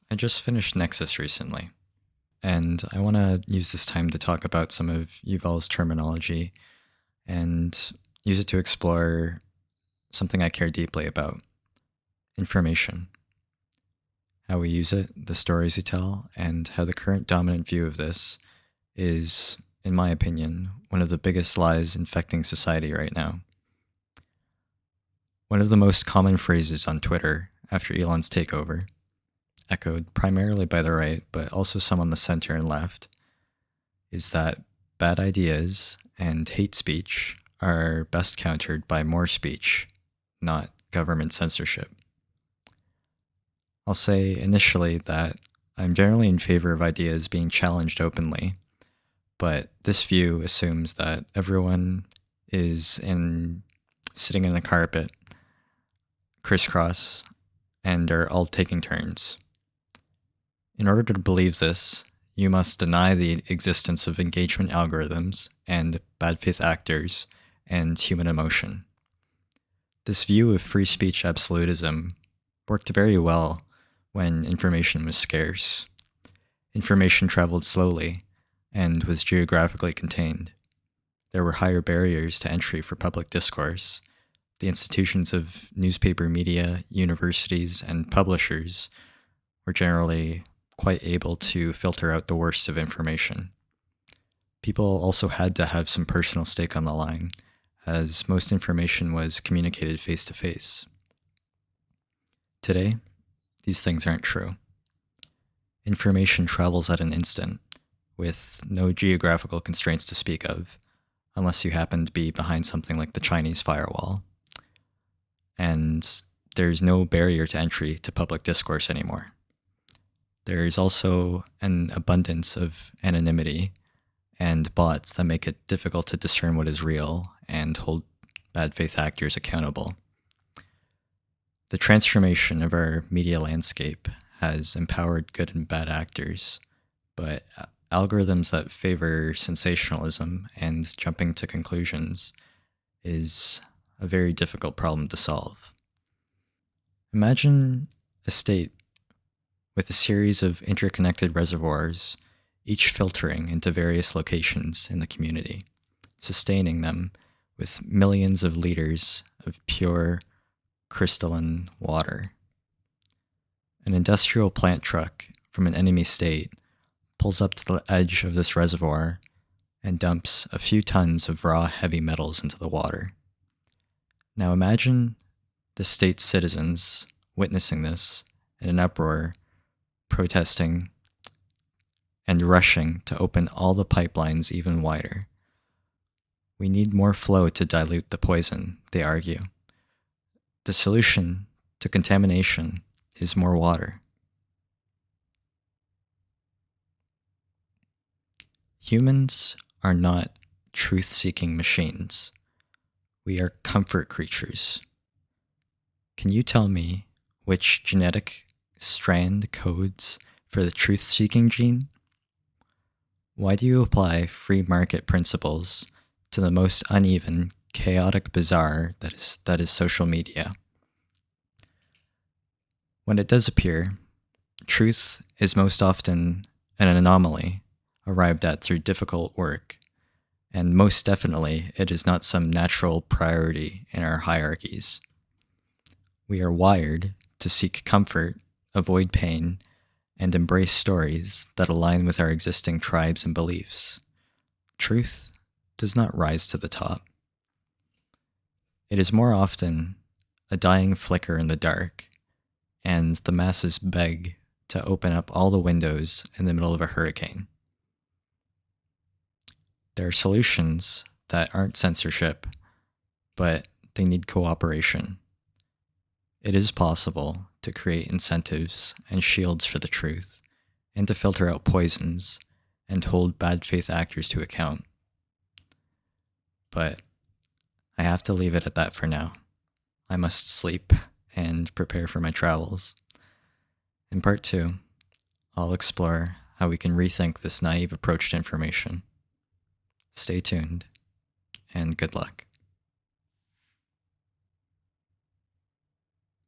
I just finished Nexus recently, and I want to use this time to talk about some of Yuval's terminology and use it to explore something I care deeply about: information. How we use it, the stories we tell, and how the current dominant view of this is, in my opinion, one of the biggest lies infecting society right now. One of the most common phrases on Twitter after Elon's takeover, echoed primarily by the right, but also some on the center and left, is that bad ideas and hate speech are best countered by more speech, not government censorship. I'll say initially that I'm generally in favor of ideas being challenged openly, but this view assumes that everyone is sitting in the carpet, crisscross, and are all taking turns. In order to believe this, you must deny the existence of engagement algorithms and bad faith actors and human emotion. This view of free speech absolutism worked very well when information was scarce. Information traveled slowly and was geographically contained. There were higher barriers to entry for public discourse. The institutions of newspaper media, universities, and publishers were generally quite able to filter out the worst of information. People also had to have some personal stake on the line, as most information was communicated face to face. Today, these things aren't true. Information travels at an instant, with no geographical constraints to speak of, unless you happen to be behind something like the Chinese firewall. And there's no barrier to entry to public discourse anymore. There's also an abundance of anonymity and bots that make it difficult to discern what is real and hold bad faith actors accountable. The transformation of our media landscape has empowered good and bad actors, but algorithms that favor sensationalism and jumping to conclusions is a very difficult problem to solve. Imagine a state with a series of interconnected reservoirs, each filtering into various locations in the community, sustaining them with millions of liters of pure, crystalline water. An industrial plant truck from an enemy state pulls up to the edge of this reservoir and dumps a few tons of raw heavy metals into the water. Now imagine the state's citizens witnessing this in an uproar, protesting, and rushing to open all the pipelines even wider. We need more flow to dilute the poison, they argue. The solution to contamination is more water. Humans are not truth-seeking machines. We are comfort creatures. Can you tell me which genetic strand codes for the truth-seeking gene? Why do you apply free market principles to the most uneven, chaotic bazaar that is social media? When it does appear, truth is most often an anomaly arrived at through difficult work, and most definitely it is not some natural priority in our hierarchies. We are wired to seek comfort, avoid pain, and embrace stories that align with our existing tribes and beliefs. Truth does not rise to the top. It is more often a dying flicker in the dark, and the masses beg to open up all the windows in the middle of a hurricane. There are solutions that aren't censorship, but they need cooperation. It is possible to create incentives and shields for the truth, and to filter out poisons and hold bad faith actors to account. But I have to leave it at that for now. I must sleep and prepare for my travels. In part 2, I'll explore how we can rethink this naive approach to information. Stay tuned, and good luck.